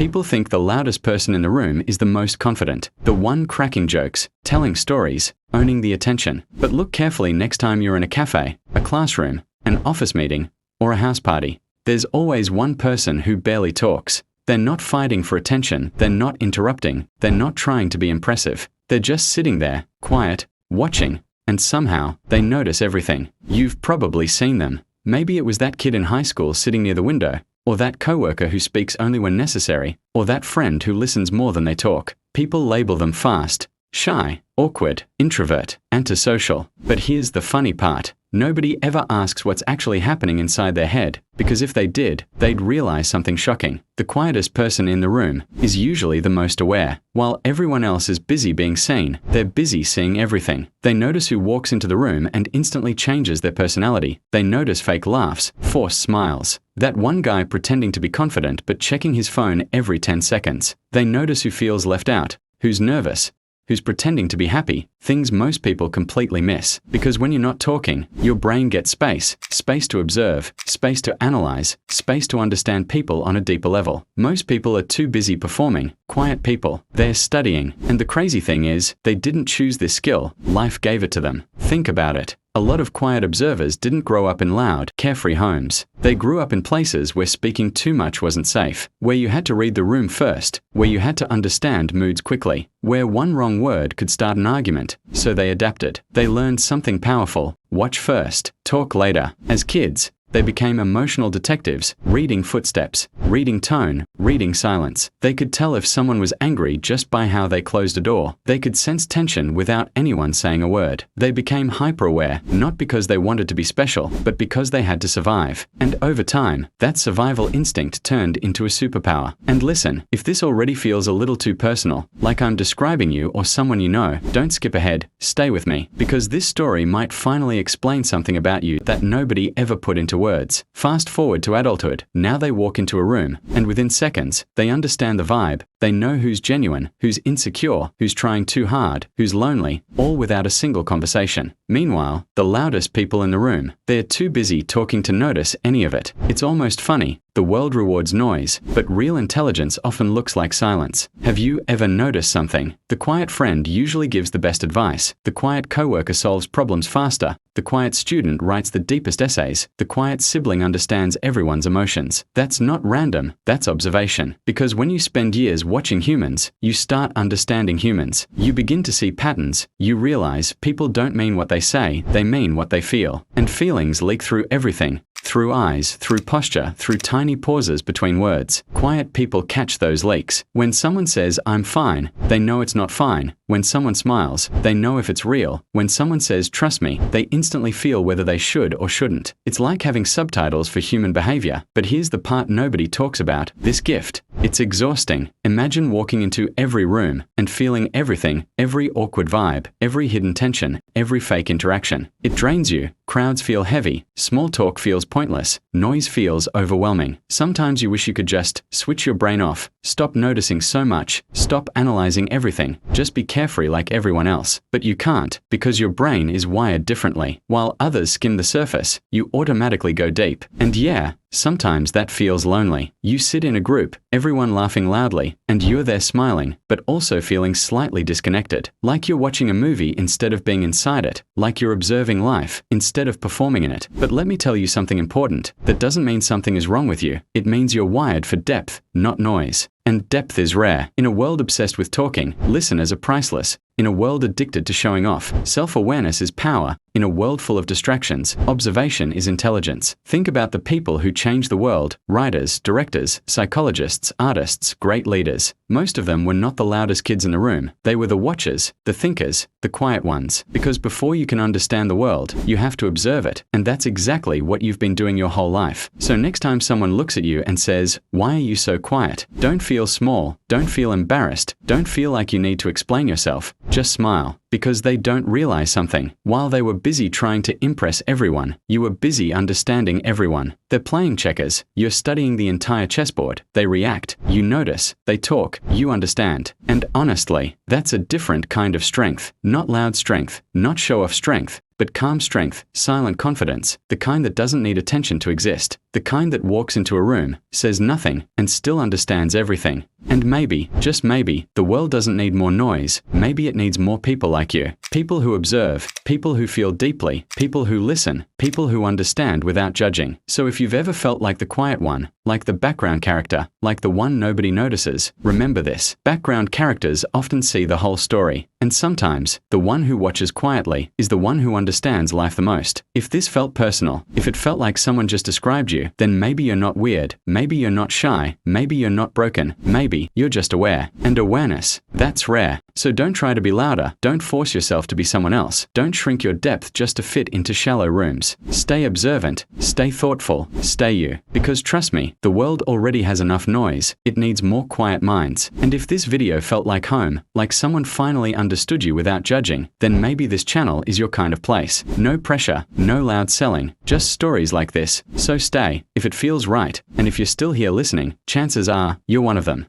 People think the loudest person in the room is the most confident, the one cracking jokes, telling stories, owning the attention. But look carefully next time you're in a cafe, a classroom, an office meeting, or a house party. There's always one person who barely talks. They're not fighting for attention, they're not interrupting, they're not trying to be impressive. They're just sitting there, quiet, watching, and somehow, they notice everything. You've probably seen them. Maybe it was that kid in high school sitting near the window, or that coworker who speaks only when necessary, or that friend who listens more than they talk. People label them fast, shy, awkward, introvert, antisocial. But here's the funny part. Nobody ever asks what's actually happening inside their head, because if they did, they'd realize something shocking. The quietest person in the room is usually the most aware. While everyone else is busy being seen, they're busy seeing everything. They notice who walks into the room and instantly changes their personality. They notice fake laughs, forced smiles. That one guy pretending to be confident but checking his phone every 10 seconds. They notice who feels left out, who's nervous, who's pretending to be happy, things most people completely miss. Because when you're not talking, your brain gets space to observe, space to analyze, space to understand people on a deeper level. Most people are too busy performing. Quiet people, they're studying. And the crazy thing is, they didn't choose this skill, life gave it to them. Think about it. A lot of quiet observers didn't grow up in loud, carefree homes. They grew up in places where speaking too much wasn't safe, where you had to read the room first, where you had to understand moods quickly, where one wrong word could start an argument. So they adapted. They learned something powerful. Watch first, talk later. As kids, they became emotional detectives, reading footsteps, reading tone, reading silence. They could tell if someone was angry just by how they closed a door. They could sense tension without anyone saying a word. They became hyper-aware, not because they wanted to be special, but because they had to survive. And over time, that survival instinct turned into a superpower. And listen, if this already feels a little too personal, like I'm describing you or someone you know, don't skip ahead, stay with me, because this story might finally explain something about you that nobody ever put into words. Fast forward to adulthood. Now they walk into a room, and within seconds, they understand the vibe. They know who's genuine, who's insecure, who's trying too hard, who's lonely, all without a single conversation. Meanwhile, the loudest people in the room, they're too busy talking to notice any of it. It's almost funny. The world rewards noise, but real intelligence often looks like silence. Have you ever noticed something? The quiet friend usually gives the best advice. The quiet coworker solves problems faster. The quiet student writes the deepest essays. The quiet sibling understands everyone's emotions. That's not random, that's observation. Because when you spend years watching humans, you start understanding humans. You begin to see patterns. You realize people don't mean what they say, they mean what they feel. And feelings leak through everything. Through eyes, through posture, through tiny pauses between words. Quiet people catch those leaks. When someone says, "I'm fine," they know it's not fine. When someone smiles, they know if it's real. When someone says, "Trust me," they instantly feel whether they should or shouldn't. It's like having subtitles for human behavior. But here's the part nobody talks about. This gift. It's exhausting. Imagine walking into every room and feeling everything, every awkward vibe, every hidden tension, every fake interaction. It drains you. Crowds feel heavy. Small talk feels pointless. Noise feels overwhelming. Sometimes you wish you could just switch your brain off. Stop noticing so much. Stop analyzing everything. Just be carefree like everyone else. But you can't, because your brain is wired differently. While others skim the surface, you automatically go deep. And yeah, sometimes that feels lonely. You sit in a group, everyone laughing loudly, and you're there smiling, but also feeling slightly disconnected. Like you're watching a movie instead of being inside it. Like you're observing life instead of performing in it. But let me tell you something important. That doesn't mean something is wrong with you. It means you're wired for depth, not noise. And depth is rare. In a world obsessed with talking, listeners are priceless. In a world addicted to showing off, self-awareness is power. In a world full of distractions, observation is intelligence. Think about the people who changed the world: writers, directors, psychologists, artists, great leaders. Most of them were not the loudest kids in the room. They were the watchers, the thinkers, the quiet ones. Because before you can understand the world, you have to observe it. And that's exactly what you've been doing your whole life. So next time someone looks at you and says, "Why are you so quiet?" Don't feel small. Don't feel embarrassed. Don't feel like you need to explain yourself. Just smile. Because they don't realize something. While they were busy trying to impress everyone, you were busy understanding everyone. They're playing checkers. You're studying the entire chessboard. They react. You notice. They talk. You understand. And honestly, that's a different kind of strength. Not loud strength. Not show-off strength. but calm strength, silent confidence, the kind that doesn't need attention to exist, the kind that walks into a room, says nothing, and still understands everything. And maybe, just maybe, the world doesn't need more noise, maybe it needs more people like you. People who observe, people who feel deeply, people who listen, people who understand without judging. So if you've ever felt like the quiet one, like the background character, like the one nobody notices, remember this. Background characters often see the whole story, and sometimes, the one who watches quietly is the one who understands life the most. If this felt personal, if it felt like someone just described you, then maybe you're not weird, maybe you're not shy, maybe you're not broken, maybe you're just aware. And awareness, that's rare. So don't try to be louder, don't force yourself to be someone else, don't shrink your depth just to fit into shallow rooms. Stay observant, stay thoughtful, stay you. Because trust me, the world already has enough noise, it needs more quiet minds. And if this video felt like home, like someone finally understood you without judging, then maybe this channel is your kind of place. No pressure, no loud selling, just stories like this. So stay, if it feels right, and if you're still here listening, chances are, you're one of them.